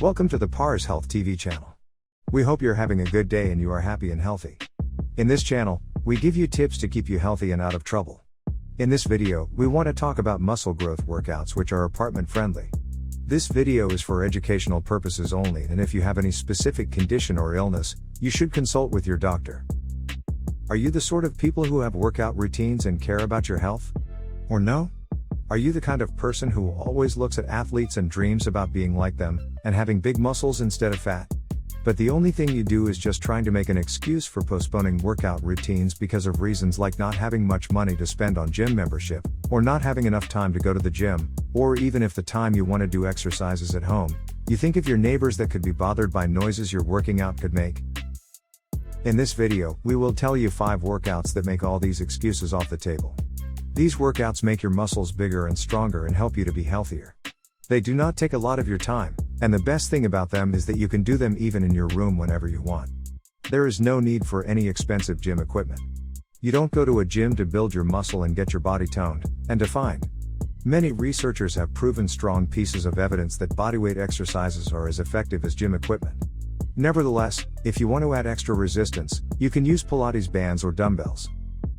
Welcome to the PARS Health TV channel. We hope you're having a good day and you are happy and healthy. In this channel, we give you tips to keep you healthy and out of trouble. In this video, we want to talk about muscle growth workouts which are apartment friendly. This video is for educational purposes only, and if you have any specific condition or illness, you should consult with your doctor. Are you the sort of people who have workout routines and care about your health? Or no? Are you the kind of person who always looks at athletes and dreams about being like them, and having big muscles instead of fat? But the only thing you do is just trying to make an excuse for postponing workout routines because of reasons like not having much money to spend on gym membership, or not having enough time to go to the gym, or even if the time you want to do exercises at home, you think of your neighbors that could be bothered by noises your working out could make. In this video, we will tell you 5 workouts that make all these excuses off the table. These workouts make your muscles bigger and stronger and help you to be healthier. They do not take a lot of your time, and the best thing about them is that you can do them even in your room whenever you want. There is no need for any expensive gym equipment. You don't go to a gym to build your muscle and get your body toned and defined. Many researchers have proven strong pieces of evidence that bodyweight exercises are as effective as gym equipment. Nevertheless, if you want to add extra resistance, you can use Pilates bands or dumbbells.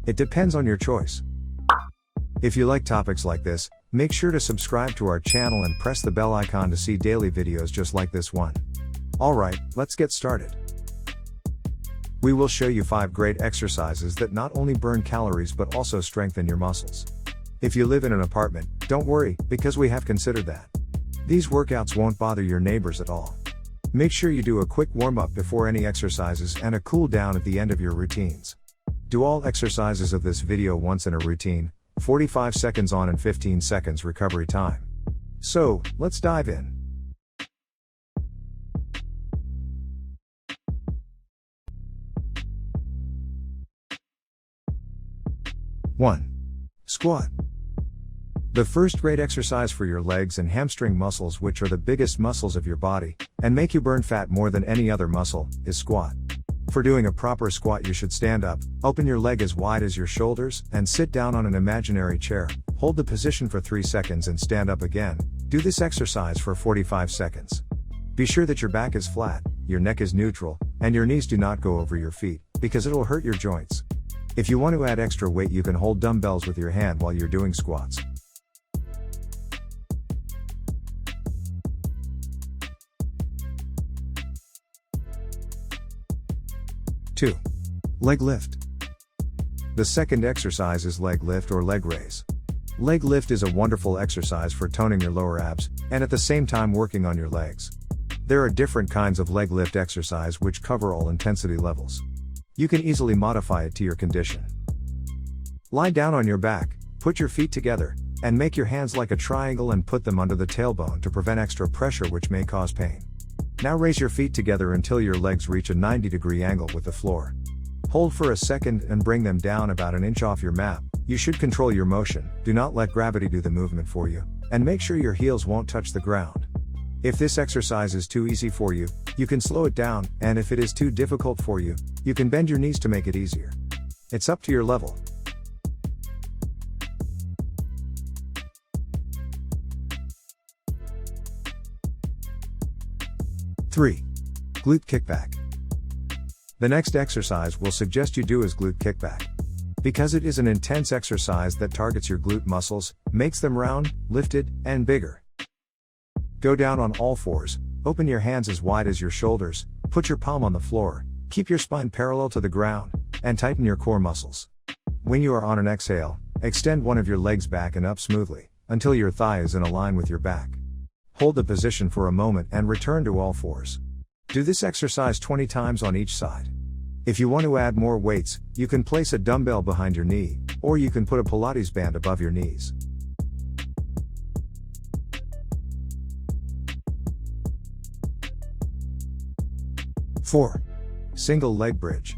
It depends on your choice. If you like topics like this, make sure to subscribe to our channel and press the bell icon to see daily videos just like this one. Alright, let's get started. We will show you 5 great exercises that not only burn calories but also strengthen your muscles. If you live in an apartment, don't worry, because we have considered that. These workouts won't bother your neighbors at all. Make sure you do a quick warm-up before any exercises and a cool down at the end of your routines. Do all exercises of this video once in a routine, 45 seconds on and 15 seconds recovery time. So, let's dive in. One. Squat. The first great exercise for your legs and hamstring muscles, which are the biggest muscles of your body, and make you burn fat more than any other muscle, is squat. For doing a proper squat, you should stand up, open your leg as wide as your shoulders, and sit down on an imaginary chair. Hold the position for 3 seconds and stand up again. Do this exercise for 45 seconds. Be sure that your back is flat, your neck is neutral, and your knees do not go over your feet, because it'll hurt your joints. If you want to add extra weight, you can hold dumbbells with your hand while you're doing squats. 2. Leg lift. The second exercise is leg lift or leg raise. Leg lift is a wonderful exercise for toning your lower abs, and at the same time working on your legs. There are different kinds of leg lift exercise which cover all intensity levels. You can easily modify it to your condition. Lie down on your back, put your feet together, and make your hands like a triangle and put them under the tailbone to prevent extra pressure which may cause pain. Now raise your feet together until your legs reach a 90-degree angle with the floor. Hold for a second and bring them down about an inch off your mat. You should control your motion, do not let gravity do the movement for you, and make sure your heels won't touch the ground. If this exercise is too easy for you, you can slow it down, and if it is too difficult for you, you can bend your knees to make it easier. It's up to your level. 3. Glute kickback. The next exercise we'll suggest you do is glute kickback. Because it is an intense exercise that targets your glute muscles, makes them round, lifted, and bigger. Go down on all fours, open your hands as wide as your shoulders, put your palm on the floor, keep your spine parallel to the ground, and tighten your core muscles. When you are on an exhale, extend one of your legs back and up smoothly, until your thigh is in a line with your back. Hold the position for a moment and return to all fours. Do this exercise 20 times on each side. If you want to add more weights, you can place a dumbbell behind your knee, or you can put a Pilates band above your knees. 4. Single leg bridge.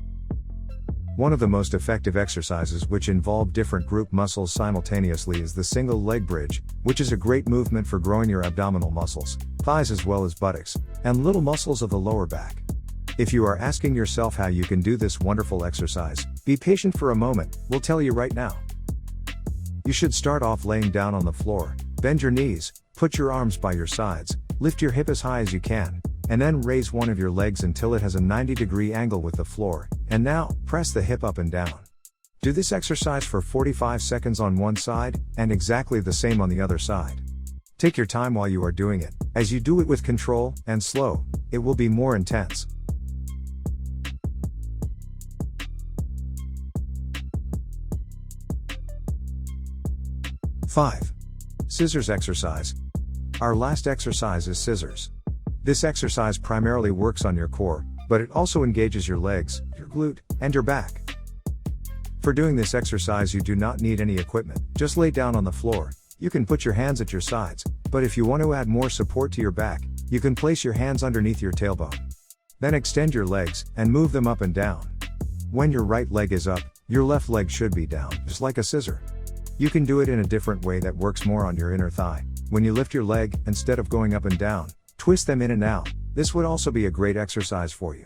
One of the most effective exercises which involve different group muscles simultaneously is the single leg bridge, which is a great movement for growing your abdominal muscles, thighs as well as buttocks, and little muscles of the lower back. If you are asking yourself how you can do this wonderful exercise, be patient for a moment, we'll tell you right now. You should start off laying down on the floor, bend your knees, put your arms by your sides, lift your hip as high as you can, and then raise one of your legs until it has a 90-degree angle with the floor, and now, press the hip up and down. Do this exercise for 45 seconds on one side, and exactly the same on the other side. Take your time while you are doing it. As you do it with control, and slow, it will be more intense. 5. Scissors exercise. Our last exercise is scissors. This exercise primarily works on your core, but it also engages your legs, your glute, and your back. For doing this exercise you do not need any equipment, just lay down on the floor. You can put your hands at your sides, but if you want to add more support to your back, you can place your hands underneath your tailbone. Then extend your legs, and move them up and down. When your right leg is up, your left leg should be down, just like a scissor. You can do it in a different way that works more on your inner thigh. When you lift your leg, instead of going up and down, twist them in and out. This would also be a great exercise for you.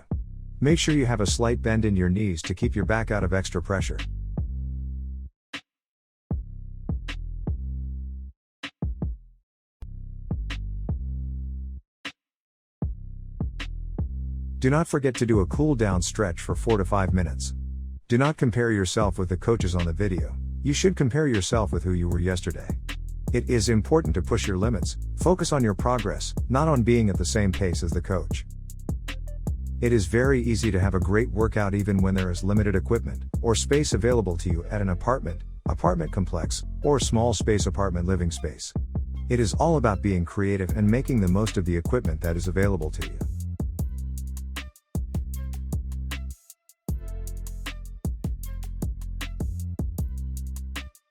Make sure you have a slight bend in your knees to keep your back out of extra pressure. Do not forget to do a cool down stretch for 4 to 5 minutes. Do not compare yourself with the coaches on the video. You should compare yourself with who you were yesterday. It is important to push your limits, focus on your progress, not on being at the same pace as the coach. It is very easy to have a great workout even when there is limited equipment, or space available to you at an apartment complex, or small space apartment living space. It is all about being creative and making the most of the equipment that is available to you.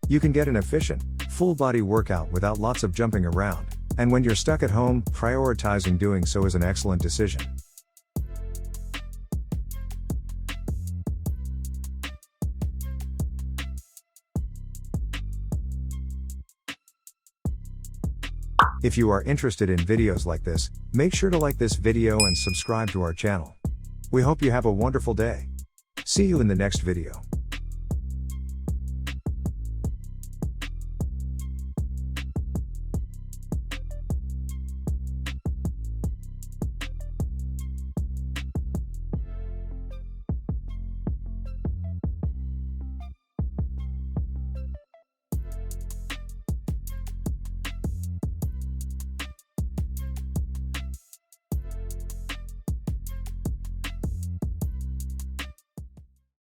You can get an efficient, full-body workout without lots of jumping around, and when you're stuck at home, prioritizing doing so is an excellent decision. If you are interested in videos like this, make sure to like this video and subscribe to our channel. We hope you have a wonderful day. See you in the next video.